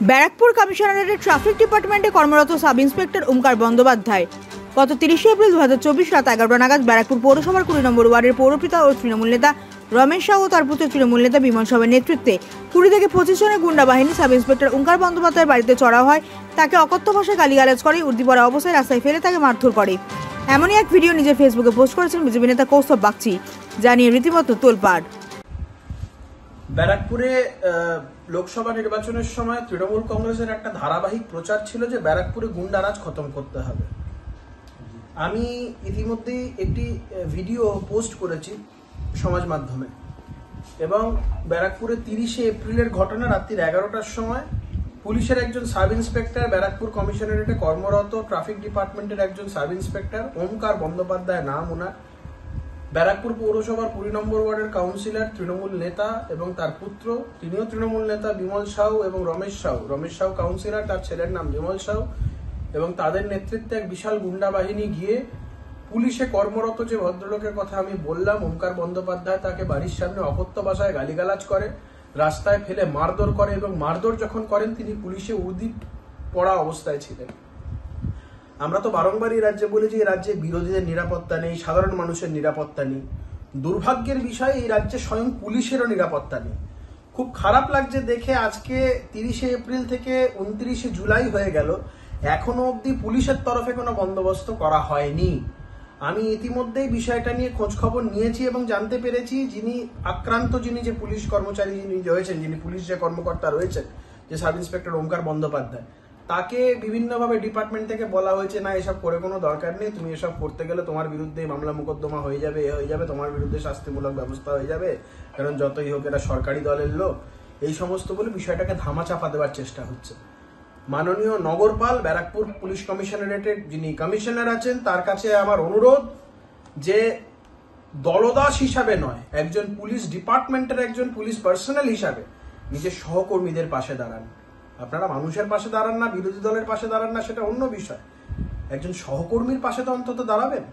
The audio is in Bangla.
ব্যারাকপুর কমিশনারেটের ট্রাফিক ডিপার্টমেন্টে কর্মরত সাব ইন্সপেক্টর ওমকার বন্দ্যোপাধ্যায় গত 30 এপ্রিল 2024 রাত 11টা নাগাদ ব্যারাকপুর পৌরসভার 20 নম্বর ওয়ার্ডের পৌরপিতা ও তৃণমূল নেতা রমেশ সাউ ও তার পুত্র তৃণমূল নেতা বিমল সাউয়ের নেতৃত্বে 20 থেকে 25 জনের গুন্ডা বাহিনী সাব ইন্সপেক্টর ওমকার বন্দ্যোপাধ্যায়ের বাড়িতে চড়াও হয়। তাকে অকথ্য ভাষায় গালিগালাজ করে, উর্দি পরা অবস্থায় রাস্তায় ফেলে তাকে মারধর করে। এমনই এক ভিডিও নিজের ফেসবুকে পোস্ট করেছেন বিজেপি নেতা কৌস্তব বাগচি, জানিয়ে রীতিমতো তোলপাড়। ব্যারাকপুরে লোকসভা নির্বাচনের সময় তৃণমূল কংগ্রেসের একটা ধারাবাহিক প্রচার ছিল যে ব্যারাকপুরে গুন্ডারাজ খতম করতে হবে। আমি ইতিমধ্যেই একটি ভিডিও পোস্ট করেছি সমাজ মাধ্যমে এবং ব্যারাকপুরে 30 এপ্রিলের ঘটনা রাত্রি 11টার সময় পুলিশের একজন সাব ইন্সপেক্টর, ব্যারাকপুর কমিশনারেটে কর্মরত ট্রাফিক ডিপার্টমেন্টের একজন সাব ইন্সপেক্টর ওমকার বন্দ্যোপাধ্যায় নাম ওনার, ব্যারাকপুর পৌরসভার 20 নম্বর ওয়ার্ডের কাউন্সিলর তৃণমূল নেতা এবং তার পুত্র, তিনিও তৃণমূল নেতা বিমল সাউ এবং রমেশ সাউ কাউন্সিলর, তার ছেলের নাম বিমল সাউ, এবং তাদের নেতৃত্বে এক বিশাল গুন্ডা বাহিনী গিয়ে পুলিশে কর্মরত যে ভদ্রলোকের কথা আমি বললাম ওমকার বন্দ্যোপাধ্যায়, তাকে বাড়ির সামনে অকথ্য ভাষায় গালিগালাজ করে, রাস্তায় ফেলে মারধর করে এবং মারধর যখন করেন তিনি পুলিশে উর্দি পড়া অবস্থায় ছিলেন। আমরা তো বারংবার এই রাজ্যে বলেছি এই রাজ্যে বিরোধীদের নিরাপত্তা নেই, সাধারণ মানুষের নিরাপত্তা নেই। দুর্ভাগ্যের বিষয় এই রাজ্যে স্বয়ং পুলিশেরও নিরাপত্তা নেই। খুব খারাপ লাগছে দেখে আজকে 30 এপ্রিল থেকে 29 জুলাই হয়ে গেল, এখনো অবধি পুলিশের তরফে কোনো বন্দোবস্ত করা হয়নি। আমি ইতিমধ্যেই বিষয়টা নিয়ে খোঁজ খবর নিয়েছি এবং জানতে পেরেছি যিনি আক্রান্ত, যিনি যে পুলিশ কর্মচারী যিনি রয়েছেন, যিনি পুলিশ যে কর্মকর্তা রয়েছেন, যে সাব ইন্সপেক্টর ওমকার বন্দ্যোপাধ্যায়, তাকে বিভিন্নভাবে ডিপার্টমেন্ট থেকে বলা হয়েছে না এসব করে কোনো দরকার নেই, তুমি এসব করতে গেলে তোমার বিরুদ্ধে মামলা মোকদ্দমা হয়ে যাবে, তোমার বিরুদ্ধে শাস্তিমূলক ব্যবস্থা হয়ে যাবে, কারণ যতই হোক এরা সরকারি দলের লোক, এই সমস্ত বলে বিষয়টাকে ধামাচাপা দেওয়ার চেষ্টা হচ্ছে। মাননীয় নগরপাল, ব্যারাকপুর পুলিশ কমিশনারেটের যিনি কমিশনার আছেন, তার কাছে আমার অনুরোধ যে দলদাস হিসাবে নয়, একজন পুলিশ ডিপার্টমেন্টের একজন পুলিশ পার্সোনাল হিসাবে নিজের সহকর্মীদের পাশে দাঁড়ান। আপনারা মানুষের পাশে দাঁড়ান না, বিরোধী দলের পাশে দাঁড়ান না, সেটা অন্য বিষয়, একজন সহকর্মীর পাশে তো অন্তত দাঁড়াবেন।